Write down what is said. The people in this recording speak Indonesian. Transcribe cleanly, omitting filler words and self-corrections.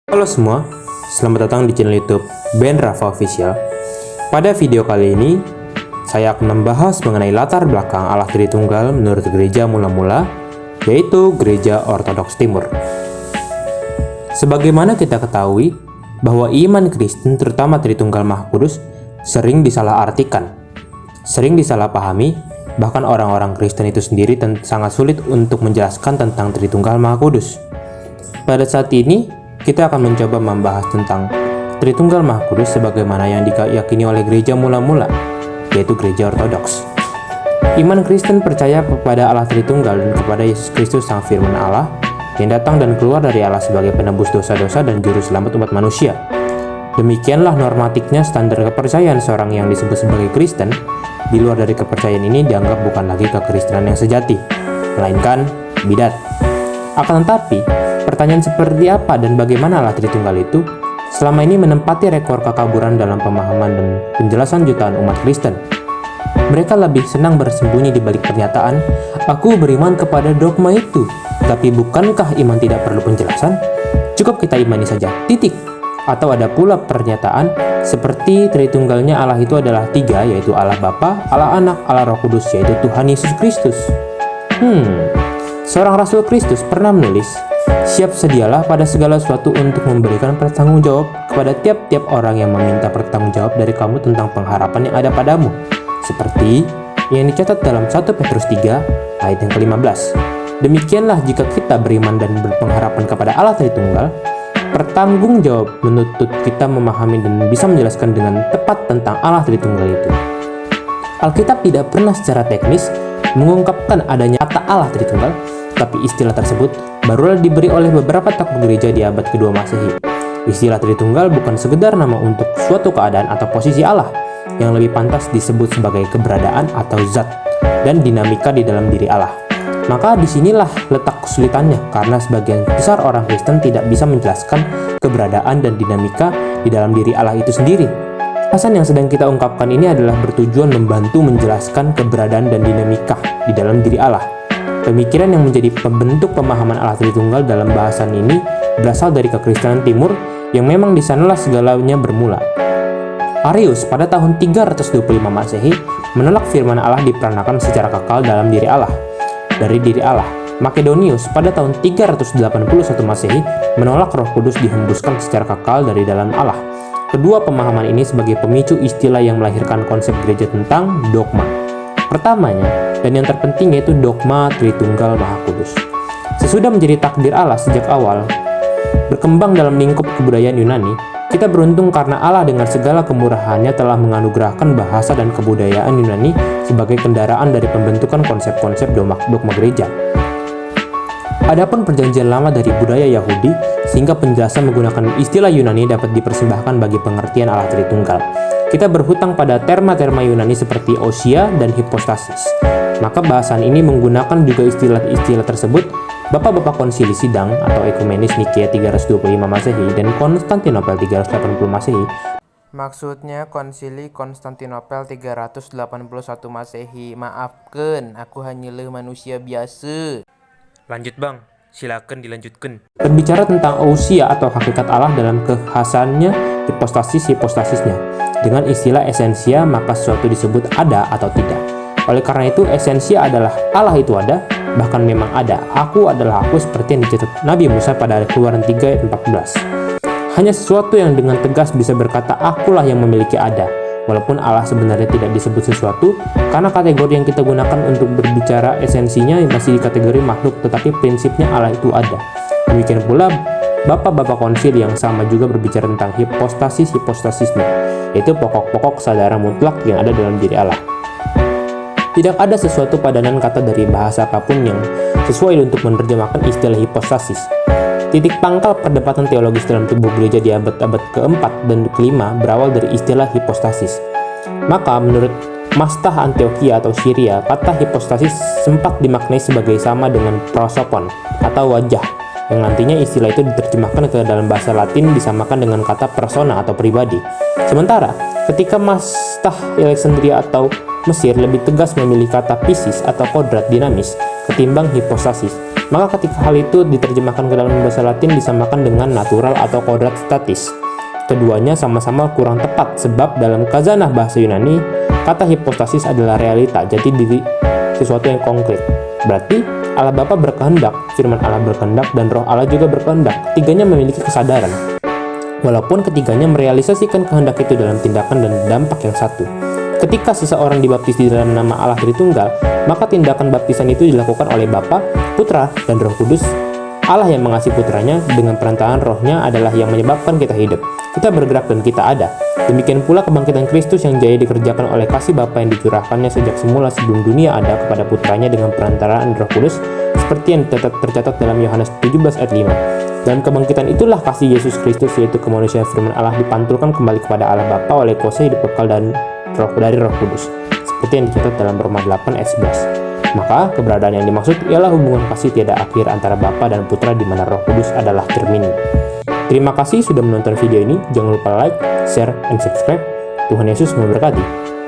Halo semua, selamat datang di channel YouTube Ben Rafa Official. Pada video kali ini, saya akan membahas mengenai latar belakang Allah Tritunggal menurut gereja mula-mula, yaitu Gereja Ortodoks Timur. Sebagaimana kita ketahui, bahwa iman Kristen terutama Tritunggal Maha Kudus sering disalahartikan, sering disalahpahami, bahkan orang-orang Kristen itu sendiri sangat sulit untuk menjelaskan tentang Tritunggal Maha Kudus. Pada saat ini, kita akan mencoba membahas tentang Tritunggal Maha Kudus sebagaimana yang diyakini oleh gereja mula-mula, yaitu gereja Ortodoks. Iman Kristen percaya kepada Allah Tritunggal dan kepada Yesus Kristus Sang Firman Allah yang datang dan keluar dari Allah sebagai penebus dosa-dosa dan juru selamat umat manusia. Demikianlah normatiknya standar kepercayaan seorang yang disebut sebagai Kristen. Di luar dari kepercayaan ini dianggap bukan lagi kekristenan yang sejati, melainkan bidat. Akan tetapi, pertanyaan seperti apa dan bagaimana Allah Tritunggal itu selama ini menempati rekor kekaburan dalam pemahaman dan penjelasan jutaan umat Kristen. Mereka lebih senang bersembunyi di balik pernyataan, "Aku beriman kepada dogma itu." Tapi bukankah iman tidak perlu penjelasan? Cukup kita imani saja, titik. Atau ada pula pernyataan seperti Tritunggalnya Allah itu adalah tiga, yaitu Allah Bapa, Allah Anak, Allah Roh Kudus, yaitu Tuhan Yesus Kristus. Seorang Rasul Kristus pernah menulis, "Siap sedialah pada segala sesuatu untuk memberikan pertanggungjawab kepada tiap-tiap orang yang meminta pertanggungjawab dari kamu tentang pengharapan yang ada padamu." Seperti yang dicatat dalam 1 Petrus 3 ayat yang ke-15. Demikianlah jika kita beriman dan berpengharapan kepada Allah Tritunggal, pertanggung jawab menuntut kita memahami dan bisa menjelaskan dengan tepat tentang Allah Tritunggal itu. Alkitab tidak pernah secara teknis mengungkapkan adanya kata Allah Tritunggal, tapi istilah tersebut barulah diberi oleh beberapa tokoh gereja di abad kedua Masehi. Istilah Tritunggal bukan sekedar nama untuk suatu keadaan atau posisi Allah, yang lebih pantas disebut sebagai keberadaan atau zat dan dinamika di dalam diri Allah. Maka disinilah letak kesulitannya, karena sebagian besar orang Kristen tidak bisa menjelaskan keberadaan dan dinamika di dalam diri Allah itu sendiri. Pesan yang sedang kita ungkapkan ini adalah bertujuan membantu menjelaskan keberadaan dan dinamika di dalam diri Allah. Pemikiran yang menjadi pembentuk pemahaman Allah Tritunggal dalam bahasan ini berasal dari kekristenan Timur, yang memang di sanalah segalanya bermula. Arius pada tahun 325 Masehi menolak firman Allah diperanakan secara kekal dalam diri Allah, dari diri Allah. Makedonius pada tahun 381 Masehi menolak Roh Kudus dihembuskan secara kekal dari dalam Allah. Kedua pemahaman ini sebagai pemicu istilah yang melahirkan konsep gereja tentang dogma. Pertamanya, dan yang terpenting, yaitu dogma Tritunggal Maha Kudus. Sesudah menjadi takdir Allah sejak awal, berkembang dalam lingkup kebudayaan Yunani, kita beruntung karena Allah dengan segala kemurahannya telah menganugerahkan bahasa dan kebudayaan Yunani sebagai kendaraan dari pembentukan konsep-konsep dogma gereja. Adapun perjanjian lama dari budaya Yahudi, sehingga penjelasan menggunakan istilah Yunani dapat dipersembahkan bagi pengertian Allah Tritunggal. Kita berhutang pada terma-terma Yunani seperti ousia dan hypostasis. Maka bahasan ini menggunakan juga istilah-istilah tersebut. Bapak-bapak konsili sidang atau ekumenis Nikea 325 Masehi dan Konstantinopel 380 Masehi. Maksudnya konsili Konstantinopel 381 Masehi. Maafkan, aku hanyalah manusia biasa. Lanjut bang, silakan dilanjutkan. Berbicara tentang ousia atau hakikat Allah dalam kekhasannya, hipostasisnya. Dengan istilah esensia, maka sesuatu disebut ada atau tidak. Oleh karena itu, esensia adalah Allah itu ada, bahkan memang ada. Aku adalah aku, seperti yang dicatat Nabi Musa pada Keluaran 3 ayat 14. Hanya sesuatu yang dengan tegas bisa berkata akulah yang memiliki ada, walaupun Allah sebenarnya tidak disebut sesuatu, karena kategori yang kita gunakan untuk berbicara esensinya masih di kategori makhluk, tetapi prinsipnya Allah itu ada. Demikian pula bapak-bapak konsil yang sama juga berbicara tentang hipostasisnya, yaitu pokok-pokok kesadaran mutlak yang ada dalam diri Allah. Tidak ada sesuatu padanan kata dari bahasa apapun yang sesuai untuk menerjemahkan istilah hipostasis. Titik pangkal perdebatan teologis dalam tubuh gereja di abad-abad keempat dan kelima berawal dari istilah hipostasis. Maka menurut Mastah Antioquia atau Syria, kata hipostasis sempat dimaknai sebagai sama dengan prosopon atau wajah, yang nantinya istilah itu diterjemahkan ke dalam bahasa Latin disamakan dengan kata persona atau pribadi. Sementara ketika Mastah Alexandria atau Mesir lebih tegas memilih kata physis atau kodrat dinamis ketimbang hipostasis, Maka ketika hal itu diterjemahkan ke dalam bahasa Latin disamakan dengan natural atau kodrat statis. Keduanya sama-sama kurang tepat sebab dalam khazanah bahasa Yunani, kata hipostasis adalah realita, jati diri sesuatu yang konkret. Berarti Allah Bapa berkehendak, firman Allah berkehendak, dan Roh Allah juga berkehendak. Ketiganya memiliki kesadaran. Walaupun ketiganya merealisasikan kehendak itu dalam tindakan dan dampak yang satu. Ketika seseorang dibaptis di dalam nama Allah Tritunggal, maka tindakan baptisan itu dilakukan oleh Bapa, Putra, dan Roh Kudus. Allah yang mengasihi putranya dengan perantaraan rohnya adalah yang menyebabkan kita hidup. Kita bergerak dan kita ada. Demikian pula kebangkitan Kristus yang jaya dikerjakan oleh kasih Bapa yang dicurahkannya sejak semula sebelum dunia ada kepada putranya dengan perantaraan Roh Kudus, seperti yang tercatat dalam Yohanes 17 ayat 5. Dalam kebangkitan itulah kasih Yesus Kristus yaitu kemanusiaan firman Allah dipantulkan kembali kepada Allah Bapa oleh kuasa hidup kekal dan dari Roh Kudus, seperti yang dicatat dalam Roma 8 ayat 11. Maka keberadaan yang dimaksud ialah hubungan kasih tiada akhir antara Bapa dan Putra di mana Roh Kudus adalah termini. Terima kasih sudah menonton video ini. Jangan lupa like, share, dan subscribe. Tuhan Yesus memberkati.